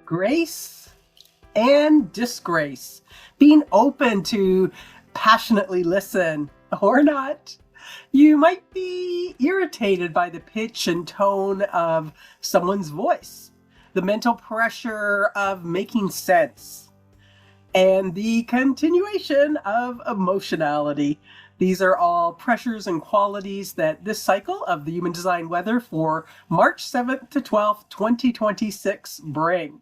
Grace and disgrace. Being open to passionately listen or not. You might be irritated by the pitch and tone of someone's voice, the mental pressure of making sense, and the continuation of emotionality. These are all pressures and qualities that this cycle of the Human Design Weather for March 7th to 12th, 2026 bring.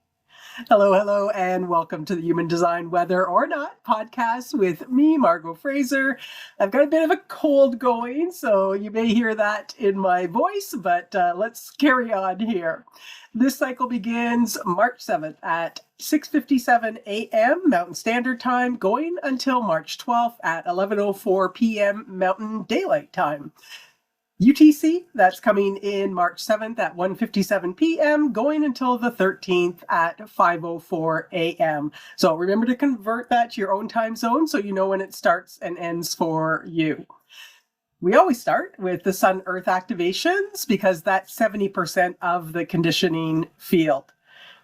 Hello, and welcome to the Human Design Weather or Not podcast with me, Margot Fraser. I've got a bit of a cold going, so you may hear that in my voice, but let's carry on here. This cycle begins March 7th at 6:57 a.m. Mountain Standard Time, going until March 12th at 11:04 p.m. Mountain Daylight Time. UTC, that's coming in March 7th at 1:57 p.m., going until the 13th at 5:04 a.m. So remember to convert that to your own time zone so you know when it starts and ends for you. We always start with the Sun-Earth activations because that's 70% of the conditioning field.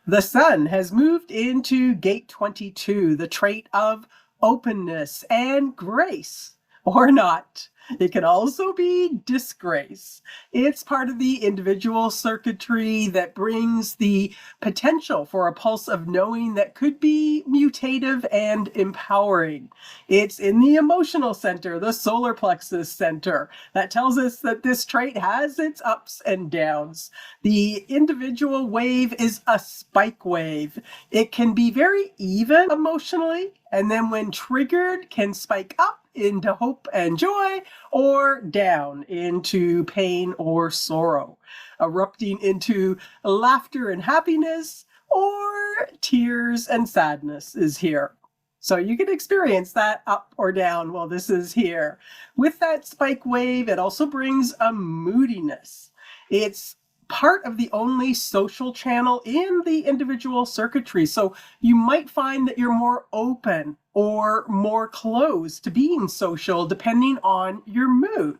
The Sun has moved into Gate 22, the trait of openness and grace, or not. It can also be disgrace. It's part of the individual circuitry that brings the potential for a pulse of knowing that could be mutative and empowering. It's in the emotional center, the solar plexus center, that tells us that this trait has its ups and downs. The individual wave is a spike wave. It can be very even emotionally, and then when triggered can spike up into hope and joy, or down into pain or sorrow, erupting into laughter and happiness, or tears and sadness is here. So you can experience that up or down while this is here. With that spike wave, it also brings a moodiness. It's part of the only social channel in the individual circuitry. So you might find that you're more open or more closed to being social depending on your mood.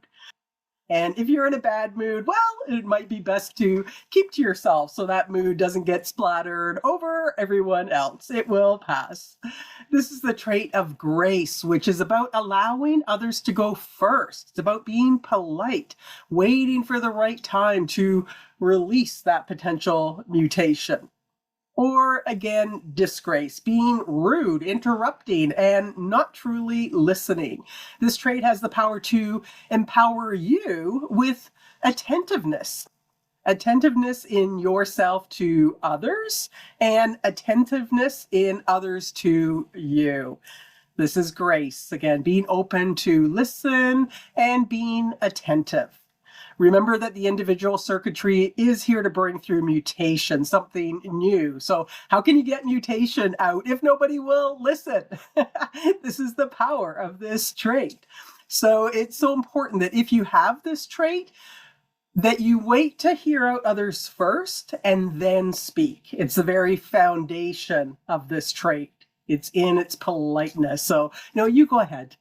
And if you're in a bad mood, well, it might be best to keep to yourself so that mood doesn't get splattered over everyone else. It will pass. This is the trait of grace, which is about allowing others to go first. It's about being polite, waiting for the right time to release that potential mutation. Or again, disgrace, being rude, interrupting, and not truly listening. This trait has the power to empower you with attentiveness. Attentiveness in yourself to others, and attentiveness in others to you. This is grace, again, being open to listen and being attentive. Remember that the individual circuitry is here to bring through mutation, something new. So how can you get mutation out if nobody will listen? This is the power of this trait. So it's so important that if you have this trait, that you wait to hear out others first and then speak. It's the very foundation of this trait. It's in its politeness. So, you go ahead.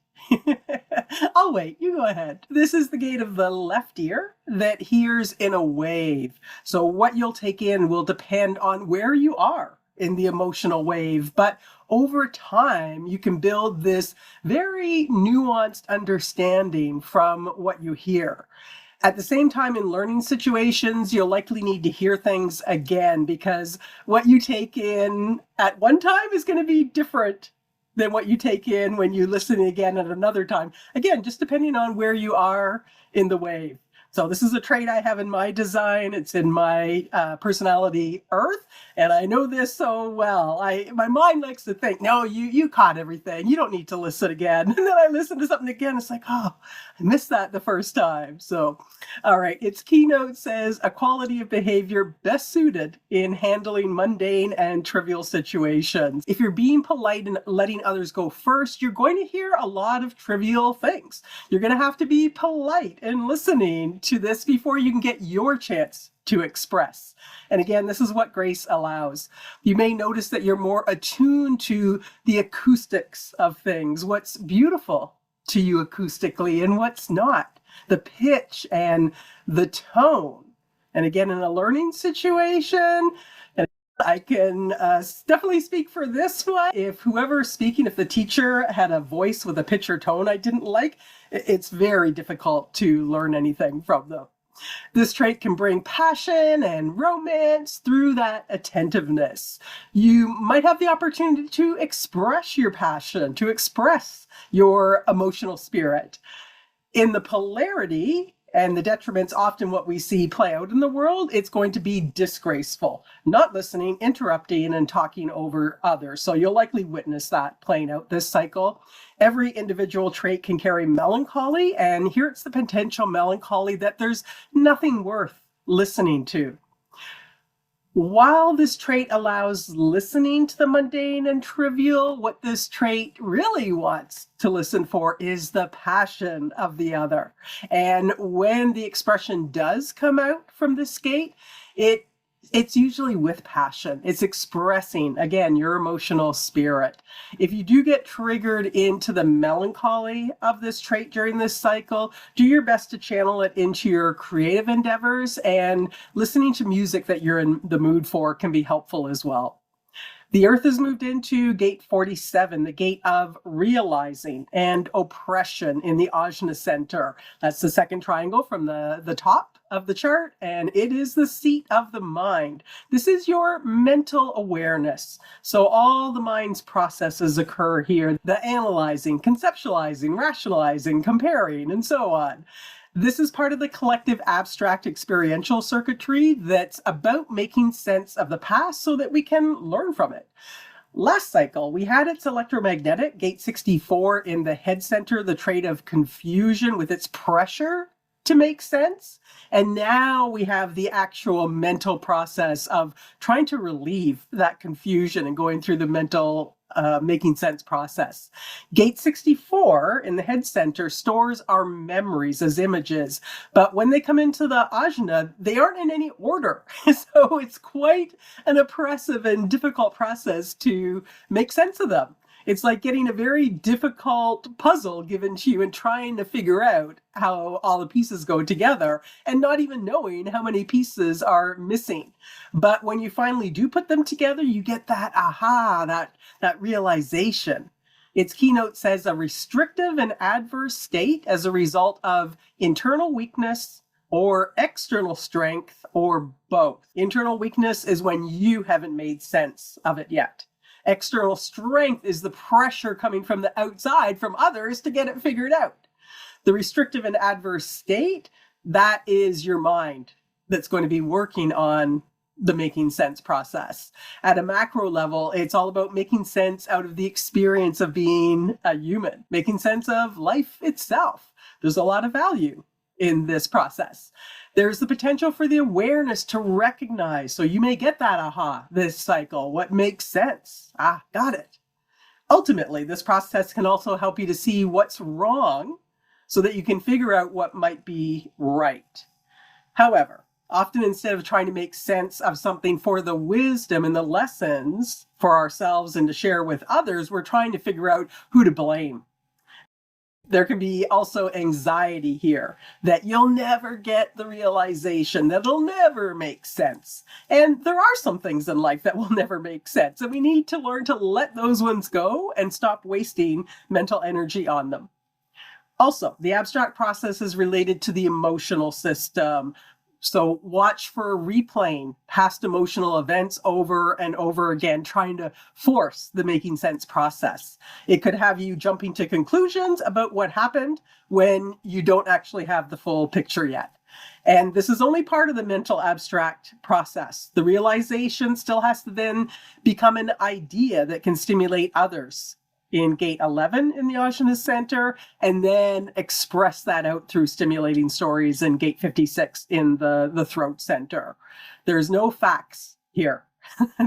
I'll wait. You go ahead. This is the gate of the left ear that hears in a wave. So what you'll take in will depend on where you are in the emotional wave. But over time, you can build this very nuanced understanding from what you hear. At the same time, in learning situations, you'll likely need to hear things again because what you take in at one time is going to be different than what you take in when you listen again at another time. Again, just depending on where you are in the wave. So this is a trait I have in my design. It's in my personality Earth, and I know this so well. My mind likes to think, no, you caught everything. You don't need to listen again. And then I listen to something again. It's like, oh, I missed that the first time. So, all right. Its keynote says a quality of behavior best suited in handling mundane and trivial situations. If you're being polite and letting others go first, you're going to hear a lot of trivial things. You're going to have to be polite and listening to this before you can get your chance to express. And again, this is what grace allows. You may notice that you're more attuned to the acoustics of things, what's beautiful to you acoustically and what's not, the pitch and the tone. And again, in a learning situation, and I can definitely speak for this one. If whoever's speaking, if the teacher had a voice with a pitch or tone I didn't like, it's very difficult to learn anything from them. This trait can bring passion and romance through that attentiveness. You might have the opportunity to express your passion, to express your emotional spirit. In the polarity and the detriment's often what we see play out in the world, it's going to be disgraceful, not listening, interrupting, and talking over others. So you'll likely witness that playing out this cycle. Every individual trait can carry melancholy, and here it's the potential melancholy that there's nothing worth listening to. While this trait allows listening to the mundane and trivial, what this trait really wants to listen for is the passion of the other. And when the expression does come out from this gate, it's usually with passion. It's expressing, again, your emotional spirit. If you do get triggered into the melancholy of this trait during this cycle, do your best to channel it into your creative endeavors, and listening to music that you're in the mood for can be helpful as well. The Earth has moved into gate 47, the gate of realizing and oppression in the Ajna center. That's the second triangle from the top of the chart, and it is the seat of the mind. This is your mental awareness. So all the mind's processes occur here, the analyzing, conceptualizing, rationalizing, comparing, and so on. This is part of the collective abstract experiential circuitry that's about making sense of the past so that we can learn from it. Last cycle, we had its electromagnetic, gate 64, in the head center, the trait of confusion with its pressure to make sense. And now we have the actual mental process of trying to relieve that confusion and going through the mental making sense process. Gate 64 in the head center stores our memories as images, but when they come into the ajna, they aren't in any order. So it's quite an oppressive and difficult process to make sense of them. It's like getting a very difficult puzzle given to you and trying to figure out how all the pieces go together and not even knowing how many pieces are missing. But when you finally do put them together, you get that aha, that realization. Its keynote says a restrictive and adverse state as a result of internal weakness or external strength, or both. Internal weakness is when you haven't made sense of it yet. External strength is the pressure coming from the outside, from others, to get it figured out. The restrictive and adverse state, that is your mind that's going to be working on the making sense process. At a macro level, it's all about making sense out of the experience of being a human, making sense of life itself. There's a lot of value in this process. There's the potential for the awareness to recognize. So you may get that aha this cycle. What makes sense? Ah, got it. Ultimately, this process can also help you to see what's wrong so that you can figure out what might be right. However, often instead of trying to make sense of something for the wisdom and the lessons for ourselves and to share with others, we're trying to figure out who to blame. There can be also anxiety here that you'll never get the realization, that it'll never make sense. And there are some things in life that will never make sense, and we need to learn to let those ones go and stop wasting mental energy on them. Also, the abstract process is related to the emotional system. So watch for replaying past emotional events over and over again, trying to force the making sense process. It could have you jumping to conclusions about what happened when you don't actually have the full picture yet. And this is only part of the mental abstract process. The realization still has to then become an idea that can stimulate others in gate 11 in the Ajna center, and then express that out through stimulating stories in gate 56 in the throat center. There's no facts here.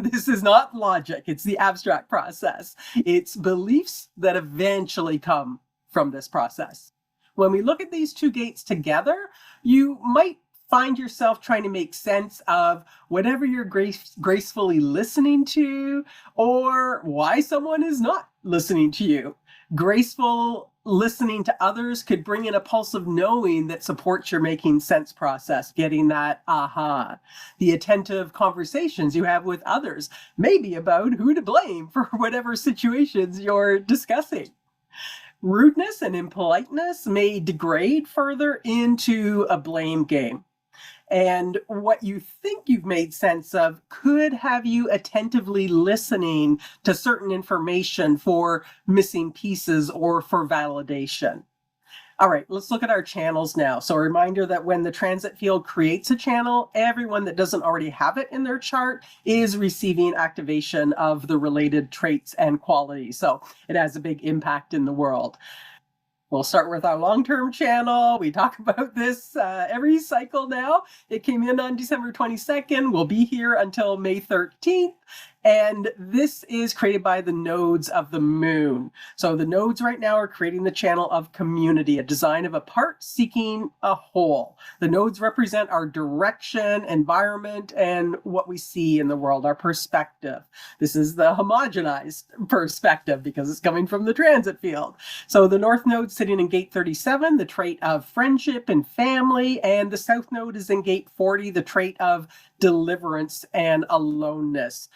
This is not logic. It's the abstract process. It's beliefs that eventually come from this process. When we look at these two gates together, you might find yourself trying to make sense of whatever you're gracefully listening to, or why someone is not listening to you. Graceful Listening to others could bring in a pulse of knowing that supports your making sense process, getting that aha. The attentive conversations you have with others, maybe about who to blame for whatever situations you're discussing. Rudeness and impoliteness may degrade further into a blame game. And what you think you've made sense of could have you attentively listening to certain information for missing pieces or for validation. All right, let's look at our channels now. So a reminder that when the transit field creates a channel, everyone that doesn't already have it in their chart is receiving activation of the related traits and qualities. So it has a big impact in the world. We'll start with our long-term channel. We talk about this every cycle now. It came in on December 22nd. We'll be here until May 13th. And this is created by the nodes of the moon. So the nodes right now are creating the channel of community, a design of a part seeking a whole. The nodes represent our direction, environment, and what we see in the world, our perspective. This is the homogenized perspective because it's coming from the transit field. So the north node sitting in gate 37, the trait of friendship and family, and the south node is in gate 40, the trait of deliverance and aloneness.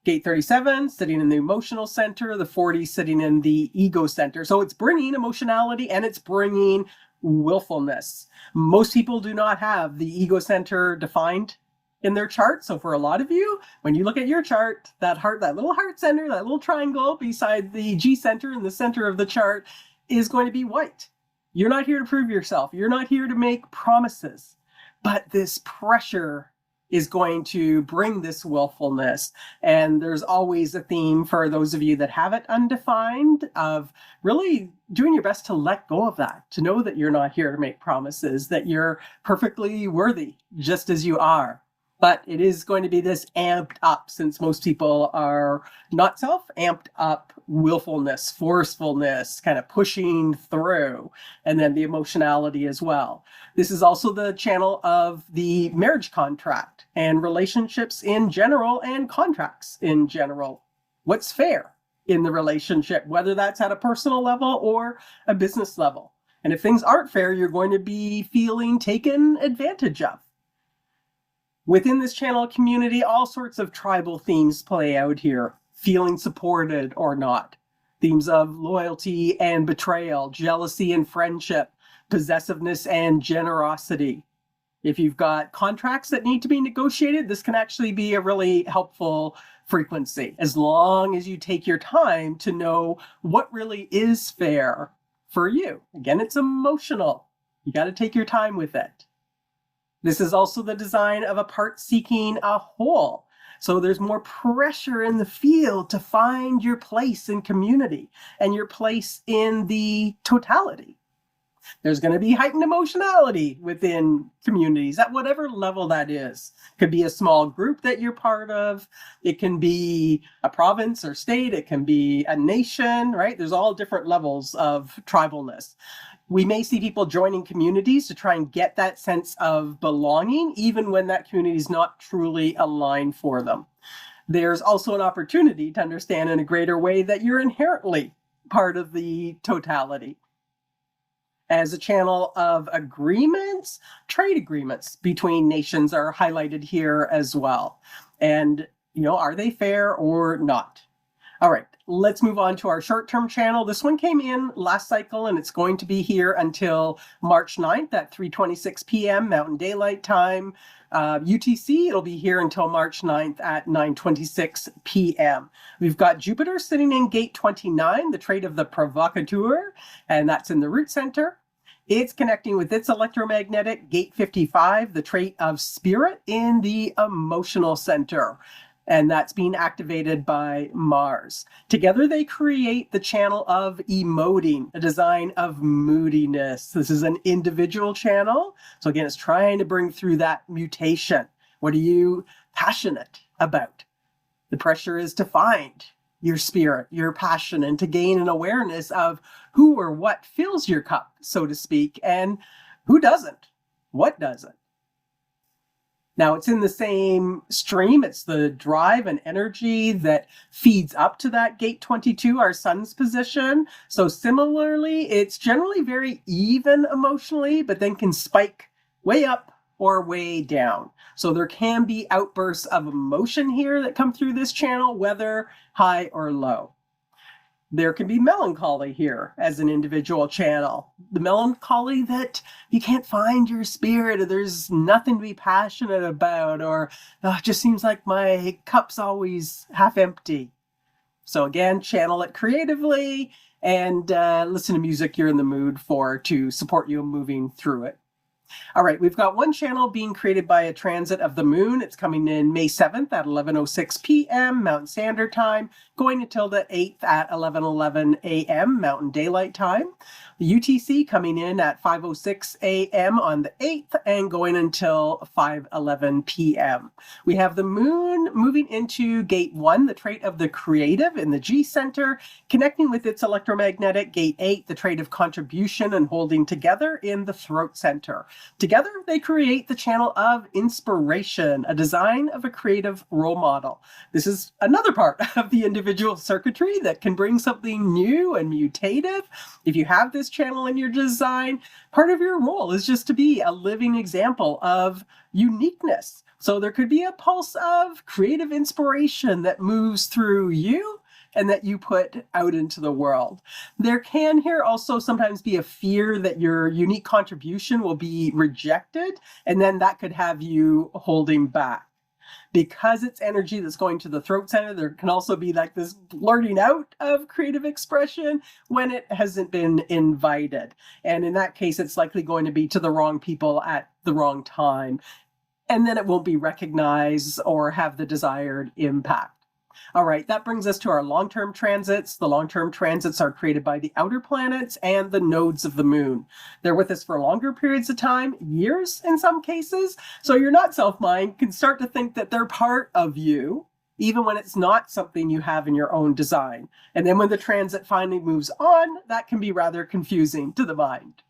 Gate 37 sitting in the emotional center, the 40 sitting in the ego center. So it's bringing emotionality and it's bringing willfulness. Most people do not have the ego center defined in their chart. So for a lot of you, when you look at your chart, that heart, that little heart center, that little triangle beside the G center in the center of the chart is going to be white. You're not here to prove yourself. You're not here to make promises. But this pressure is going to bring this willfulness. And there's always a theme for those of you that have it undefined of really doing your best to let go of that, to know that you're not here to make promises, that you're perfectly worthy just as you are. But it is going to be this amped up, since most people are not self, amped up willfulness, forcefulness, kind of pushing through, and then the emotionality as well. This is also the channel of the marriage contract and relationships in general and contracts in general. What's fair in the relationship, whether that's at a personal level or a business level. And if things aren't fair, you're going to be feeling taken advantage of. Within this channel community, all sorts of tribal themes play out here, feeling supported or not. Themes of loyalty and betrayal, jealousy and friendship, possessiveness and generosity. If you've got contracts that need to be negotiated, this can actually be a really helpful frequency, as long as you take your time to know what really is fair for you. Again, it's emotional. You got to take your time with it. This is also the design of a part seeking a whole. So there's more pressure in the field to find your place in community and your place in the totality. There's going to be heightened emotionality within communities at whatever level that is. It could be a small group that you're part of. It can be a province or state. It can be a nation, right? There's all different levels of tribalness. We may see people joining communities to try and get that sense of belonging, even when that community is not truly aligned for them. There's also an opportunity to understand in a greater way that you're inherently part of the totality. As a channel of agreements, trade agreements between nations are highlighted here as well. And, are they fair or not? All right, let's move on to our short-term channel. This one came in last cycle, and it's going to be here until March 9th at 3:26 p.m. Mountain Daylight Time. UTC, it'll be here until March 9th at 9:26 p.m. We've got Jupiter sitting in gate 29, the trait of the provocateur, and that's in the root center. It's connecting with its electromagnetic gate 55, the trait of spirit, in the emotional center. And that's being activated by Mars. Together, they create the channel of emoting, a design of moodiness. This is an individual channel. So again, it's trying to bring through that mutation. What are you passionate about? The pressure is to find your spirit, your passion, and to gain an awareness of who or what fills your cup, so to speak, and who doesn't, what doesn't. Now, it's in the same stream. It's the drive and energy that feeds up to that gate 22, our sun's position. So similarly, it's generally very even emotionally, but then can spike way up or way down. So there can be outbursts of emotion here that come through this channel, whether high or low. There can be melancholy here as an individual channel. The melancholy that you can't find your spirit, or there's nothing to be passionate about, or it just seems like my cup's always half empty. So again, channel it creatively and listen to music you're in the mood for to support you moving through it. All right, we've got one channel being created by a transit of the moon. It's coming in May 7th at 11:06 p.m. Mountain Standard Time, going until the 8th at 11:11 a.m. Mountain Daylight Time. The UTC coming in at 5:06 a.m. on the 8th and going until 5:11 p.m. We have the moon moving into gate 1, the trait of the creative in the G center, connecting with its electromagnetic gate 8, the trait of contribution and holding together in the throat center. Together, they create the channel of inspiration, a design of a creative role model. This is another part of the individual circuitry that can bring something new and mutative. If you have this channel in your design, part of your role is just to be a living example of uniqueness. So there could be a pulse of creative inspiration that moves through you and that you put out into the world. There can here also sometimes be a fear that your unique contribution will be rejected, and then that could have you holding back. Because it's energy that's going to the throat center, there can also be like this blurting out of creative expression when it hasn't been invited. And in that case, it's likely going to be to the wrong people at the wrong time. And then it won't be recognized or have the desired impact. All right, that brings us to our long-term transits. The long-term transits are created by the outer planets and the nodes of the moon. They're with us for longer periods of time, years in some cases. So your not self mind can start to think that they're part of you, even when it's not something you have in your own design. And then when the transit finally moves on, that can be rather confusing to the mind.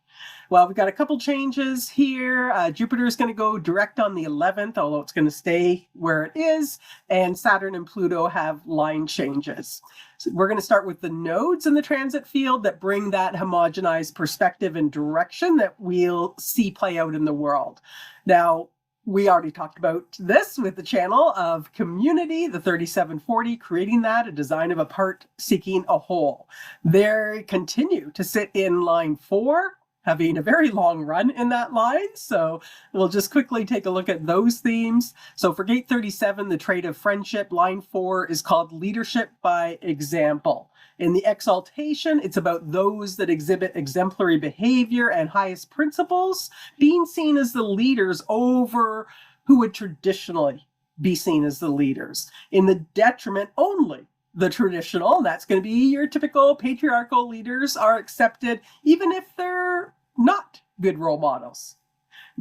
Well, we've got a couple changes here. Jupiter is going to go direct on the 11th, although it's going to stay where it is. And Saturn and Pluto have line changes. So we're going to start with the nodes in the transit field that bring that homogenized perspective and direction that we'll see play out in the world. Now, we already talked about this with the channel of community, the 3740, creating that, a design of a part seeking a whole. They continue to sit in line 4, having a very long run in that line. So we'll just quickly take a look at those themes. So for gate 37, the trait of friendship, line 4 is called leadership by example. In the exaltation, it's about those that exhibit exemplary behavior and highest principles being seen as the leaders over who would traditionally be seen as the leaders. In the detriment only, the traditional, and that's going to be your typical patriarchal leaders, are accepted even if they're not good role models.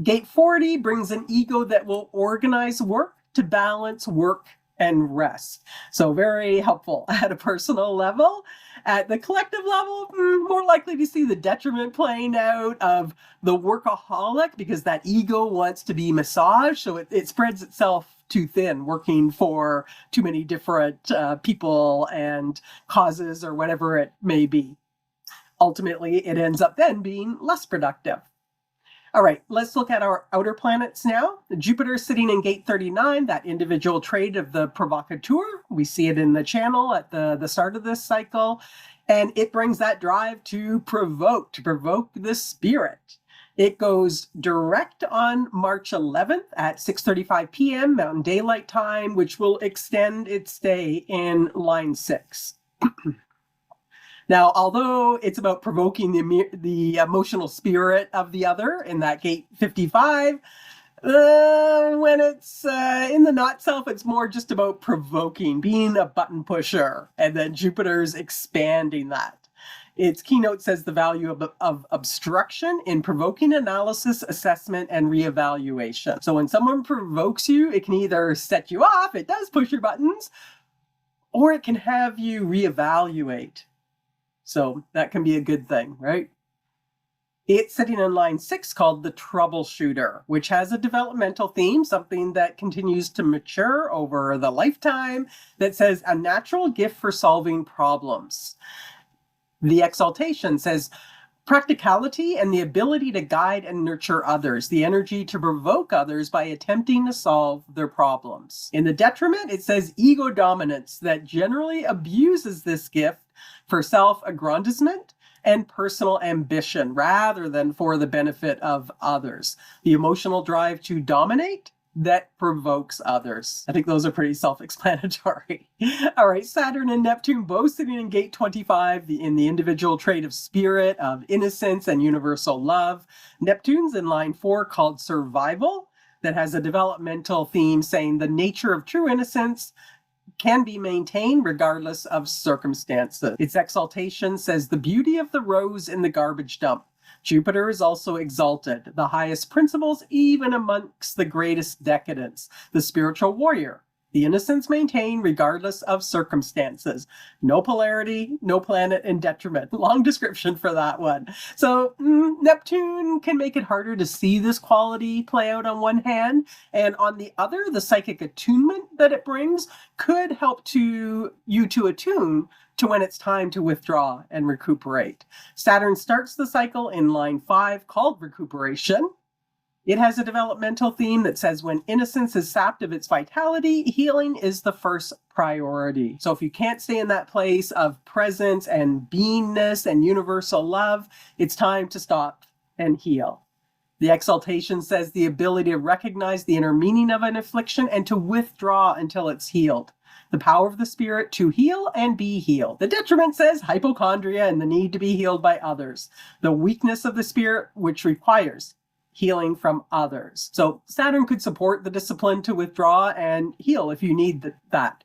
Gate 40 brings an ego that will organize work to balance work and rest. So very helpful at a personal level. At the collective level, more likely to see the detriment playing out of the workaholic, because that ego wants to be massaged, so it spreads itself too thin, working for too many different people and causes or whatever it may be. Ultimately, it ends up then being less productive. All right, let's look at our outer planets now. Jupiter is sitting in gate 39, that individual trait of the provocateur. We see it in the channel at the start of this cycle. And it brings that drive to provoke the spirit. It goes direct on March 11th at 6:35 p.m. Mountain Daylight Time, which will extend its stay in line 6. Now, although it's about provoking the emotional spirit of the other in that gate 55, when it's in the not self, it's more just about provoking, being a button pusher, and then Jupiter's expanding that. Its keynote says the value of obstruction in provoking analysis, assessment, and reevaluation. So when someone provokes you, it can either set you off, it does push your buttons, or it can have you reevaluate. So that can be a good thing, right? It's sitting in line 6 called the troubleshooter, which has a developmental theme, something that continues to mature over the lifetime, that says a natural gift for solving problems. The exaltation says practicality and the ability to guide and nurture others, the energy to provoke others by attempting to solve their problems. In the detriment, it says ego dominance that generally abuses this gift for self-aggrandizement and personal ambition rather than for the benefit of others. The emotional drive to dominate that provokes others. I think those are pretty self-explanatory. All right, Saturn and Neptune both sitting in gate 25 in the individual trait of spirit, of innocence, and universal love. Neptune's in line 4 called survival, that has a developmental theme saying the nature of true innocence can be maintained regardless of circumstances. Its exaltation says the beauty of the rose in the garbage dump. Jupiter is also exalted, the highest principles even amongst the greatest decadence, the spiritual warrior. The innocence maintained regardless of circumstances. No polarity, no planet in detriment. Long description for that one. So Neptune can make it harder to see this quality play out on one hand, and on the other, the psychic attunement that it brings could help you to attune to when it's time to withdraw and recuperate. Saturn starts the cycle in line 5 called recuperation. It has a developmental theme that says when innocence is sapped of its vitality, healing is the first priority. So if you can't stay in that place of presence and beingness and universal love, it's time to stop and heal. The exaltation says the ability to recognize the inner meaning of an affliction and to withdraw until it's healed. The power of the spirit to heal and be healed. The detriment says hypochondria and the need to be healed by others. The weakness of the spirit, which requires healing from others. So Saturn could support the discipline to withdraw and heal if you need that.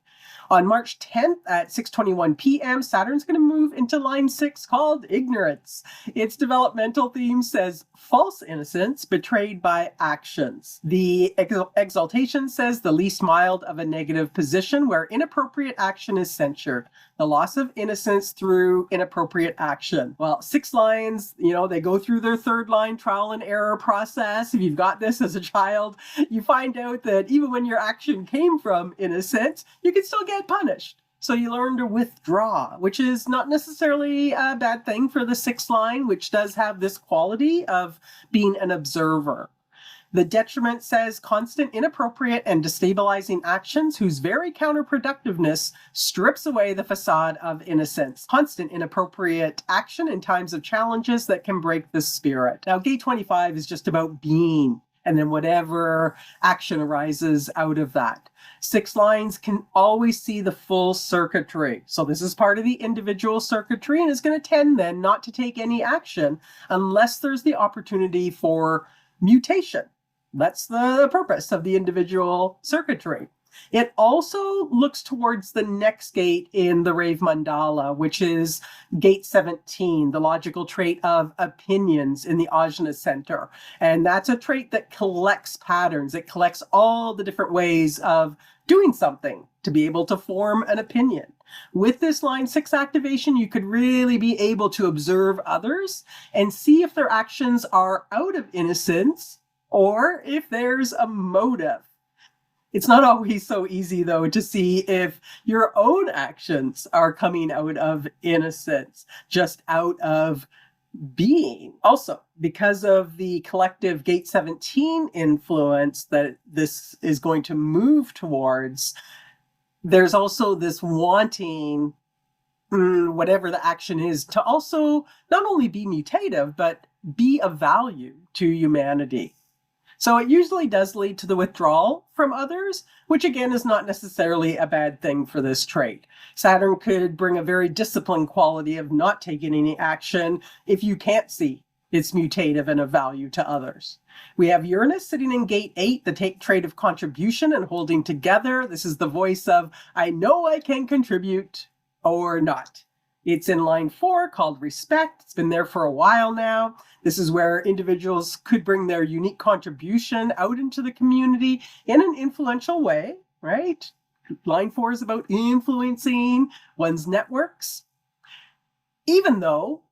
On March 10th at 6:21 p.m., Saturn's going to move into line 6 called ignorance. Its developmental theme says false innocence betrayed by actions. The exaltation says the least mild of a negative position where inappropriate action is censured. The loss of innocence through inappropriate action. Well, 6 lines, they go through their 3rd line trial and error process. If you've got this as a child, you find out that even when your action came from innocence, you can still get punished. So you learn to withdraw, which is not necessarily a bad thing for the 6th line, which does have this quality of being an observer. The detriment says constant inappropriate and destabilizing actions whose very counterproductiveness strips away the facade of innocence. Constant inappropriate action in times of challenges that can break the spirit. Now, gate 25 is just about being, and then whatever action arises out of that. 6 lines can always see the full circuitry. So this is part of the individual circuitry and is going to tend then not to take any action unless there's the opportunity for mutation. That's the purpose of the individual circuitry. It also looks towards the next gate in the Rave Mandala, which is gate 17, the logical trait of opinions in the Ajna center. And that's a trait that collects patterns. It collects all the different ways of doing something to be able to form an opinion. With this line 6 activation, you could really be able to observe others and see if their actions are out of innocence or if there's a motive. It's not always so easy, though, to see if your own actions are coming out of innocence, just out of being. Also, because of the collective gate 17 influence that this is going to move towards, there's also this wanting, whatever the action is, to also not only be mutative, but be of value to humanity. So it usually does lead to the withdrawal from others, which again is not necessarily a bad thing for this trait. Saturn could bring a very disciplined quality of not taking any action if you can't see it's mutative and of value to others. We have Uranus sitting in gate 8, the trait of contribution and holding together. This is the voice of, I know I can contribute or not. It's in line 4 called respect. It's been there for a while now. This is where individuals could bring their unique contribution out into the community in an influential way, right? Line 4 is about influencing one's networks. Even though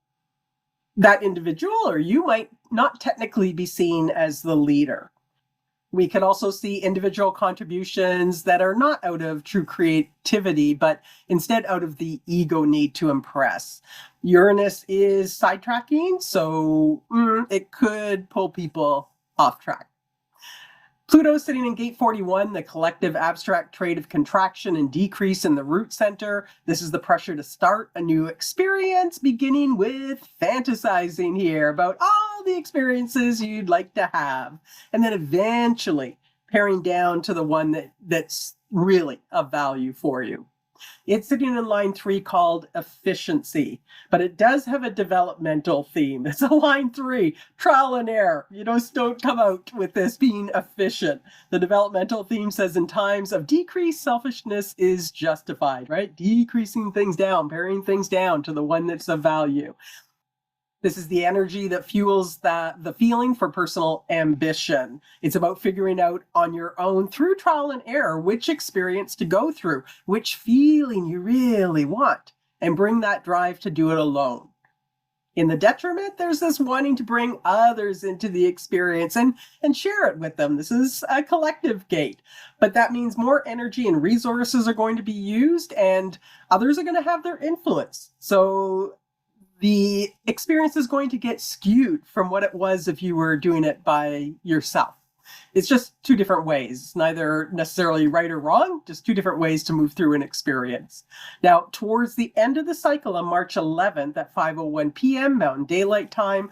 That individual or you might not technically be seen as the leader. We can also see individual contributions that are not out of true creativity, but instead out of the ego need to impress. Uranus is sidetracking, so it could pull people off track. Pluto sitting in gate 41, the collective abstract trait of contraction and decrease in the root center. This is the pressure to start a new experience, beginning with fantasizing here about all the experiences you'd like to have. And then eventually paring down to the one that's really of value for you. It's sitting in line 3 called efficiency, but it does have a developmental theme. It's a line 3, trial and error. You just don't come out with this being efficient. The developmental theme says in times of decrease, selfishness is justified, right? Decreasing things down, paring things down to the one that's of value. This is the energy that fuels the feeling for personal ambition. It's about figuring out on your own through trial and error which experience to go through, which feeling you really want, and bring that drive to do it alone. In the detriment, there's this wanting to bring others into the experience and share it with them. This is a collective gate, but that means more energy and resources are going to be used and others are going to have their influence. So the experience is going to get skewed from what it was if you were doing it by yourself. It's just two different ways. It's neither necessarily right or wrong, just two different ways to move through an experience. Now, towards the end of the cycle on March 11th at 5:01 p.m. Mountain Daylight Time,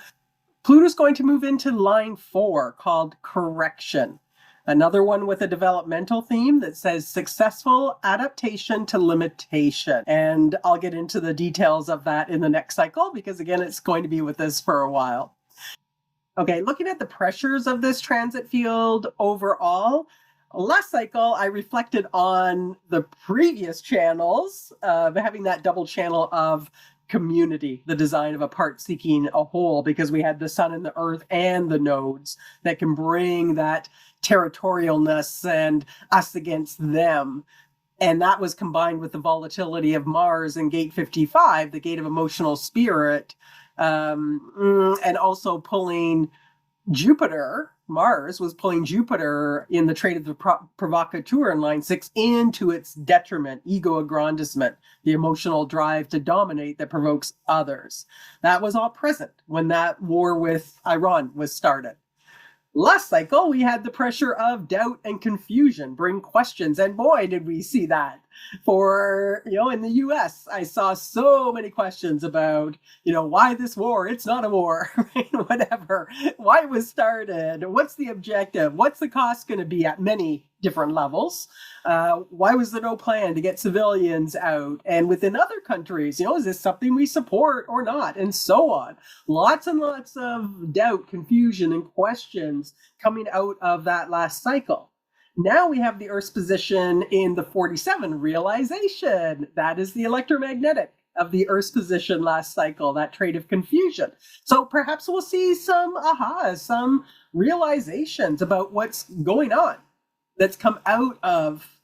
Pluto's going to move into line 4 called correction. Another one with a developmental theme that says successful adaptation to limitation. And I'll get into the details of that in the next cycle because, again, it's going to be with us for a while. Okay, looking at the pressures of this transit field overall, last cycle I reflected on the previous channels, having that double channel of community, the design of a part seeking a whole, because we had the sun and the earth and the nodes that can bring that territorialness and us against them. And that was combined with the volatility of Mars in gate 55, the gate of emotional spirit, and also pulling Jupiter. Mars was pulling Jupiter in the trait of the provocateur in line 6 into its detriment, ego aggrandizement, the emotional drive to dominate that provokes others. That was all present when that war with Iran was started. Last cycle, we had the pressure of doubt and confusion bring questions, and boy, did we see that. For, in the US, I saw so many questions about, why this war? It's not a war, right? Whatever. Why it was started? What's the objective? What's the cost going to be at many different levels? Why was there no plan to get civilians out? And within other countries, is this something we support or not? And so on. Lots and lots of doubt, confusion, and questions coming out of that last cycle. Now we have the Earth's position in the 47, realization. That is the electromagnetic of the Earth's position last cycle, that trait of confusion. So perhaps we'll see some ahas, some realizations about what's going on that's come out of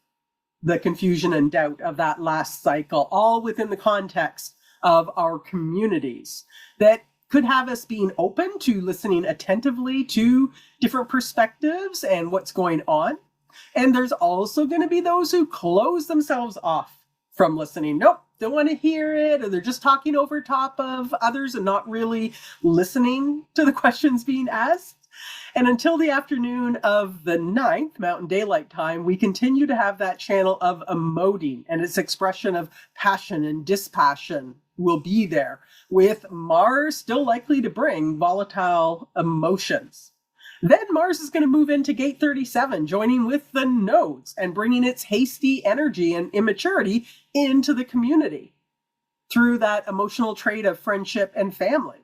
the confusion and doubt of that last cycle, all within the context of our communities that could have us being open to listening attentively to different perspectives and what's going on. And there's also going to be those who close themselves off from listening. Nope, don't want to hear it, or they're just talking over top of others and not really listening to the questions being asked. And until the afternoon of the 9th, Mountain Daylight Time, we continue to have that channel of emoting, and its expression of passion and dispassion will be there, with Mars still likely to bring volatile emotions. Then Mars is going to move into gate 37, joining with the nodes and bringing its hasty energy and immaturity into the community through that emotional trait of friendship and family.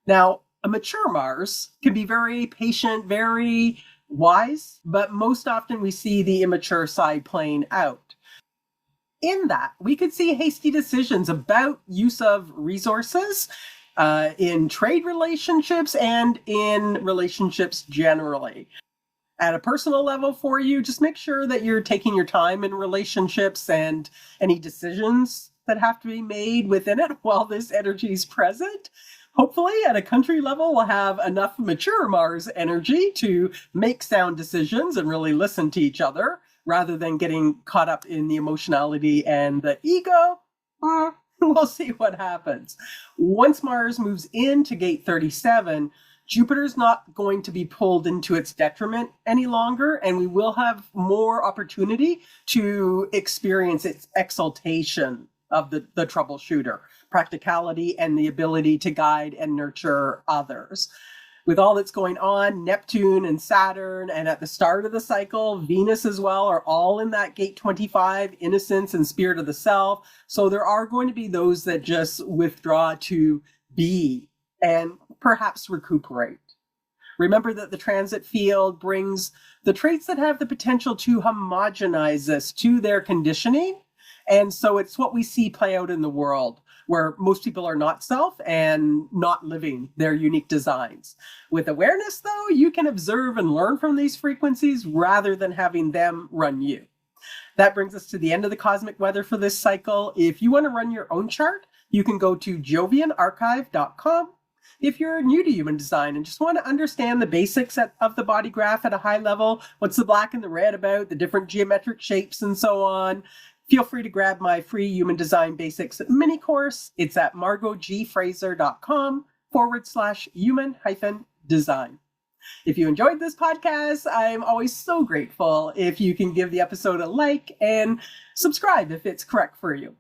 Now, a mature Mars can be very patient, very wise, but most often we see the immature side playing out. In that, we could see hasty decisions about use of resources in trade relationships and in relationships generally. At a personal level for you, just make sure that you're taking your time in relationships and any decisions that have to be made within it while this energy is present. Hopefully, at a country level, we'll have enough mature Mars energy to make sound decisions and really listen to each other rather than getting caught up in the emotionality and the ego. We'll see what happens. Once Mars moves into gate 37, Jupiter's not going to be pulled into its detriment any longer, and we will have more opportunity to experience its exaltation of the troubleshooter, practicality, and the ability to guide and nurture others. With all that's going on, Neptune and Saturn, and at the start of the cycle, Venus as well, are all in that gate 25, innocence and spirit of the self. So there are going to be those that just withdraw to be and perhaps recuperate. Remember that the transit field brings the traits that have the potential to homogenize us to their conditioning. And so it's what we see play out in the world, where most people are not self and not living their unique designs. With awareness, though, you can observe and learn from these frequencies rather than having them run you. That brings us to the end of the cosmic weather for this cycle. If you want to run your own chart, you can go to jovianarchive.com. If you're new to human design and just want to understand the basics of the body graph at a high level, what's the black and the red about, the different geometric shapes and so on, feel free to grab my free Human Design Basics mini course. It's at margotgfraser.com/human-design. If you enjoyed this podcast, I'm always so grateful if you can give the episode a like and subscribe if it's correct for you.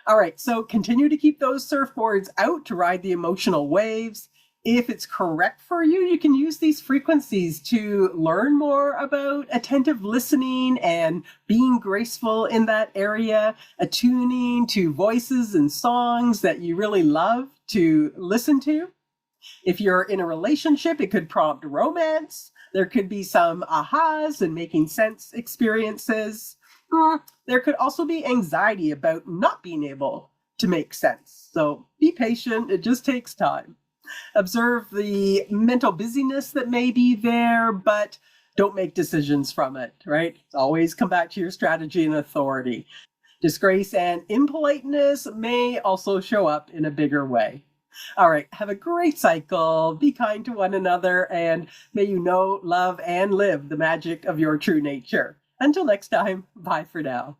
All right, so continue to keep those surfboards out to ride the emotional waves. If it's correct for you, you can use these frequencies to learn more about attentive listening and being graceful in that area, attuning to voices and songs that you really love to listen to. If you're in a relationship, it could prompt romance. There could be some ahas and making sense experiences. There could also be anxiety about not being able to make sense. So be patient. It just takes time. Observe the mental busyness that may be there, but don't make decisions from it, right? Always come back to your strategy and authority. Disgrace and impoliteness may also show up in a bigger way. All right, have a great cycle. Be kind to one another, and may you know, love, and live the magic of your true nature. Until next time, bye for now.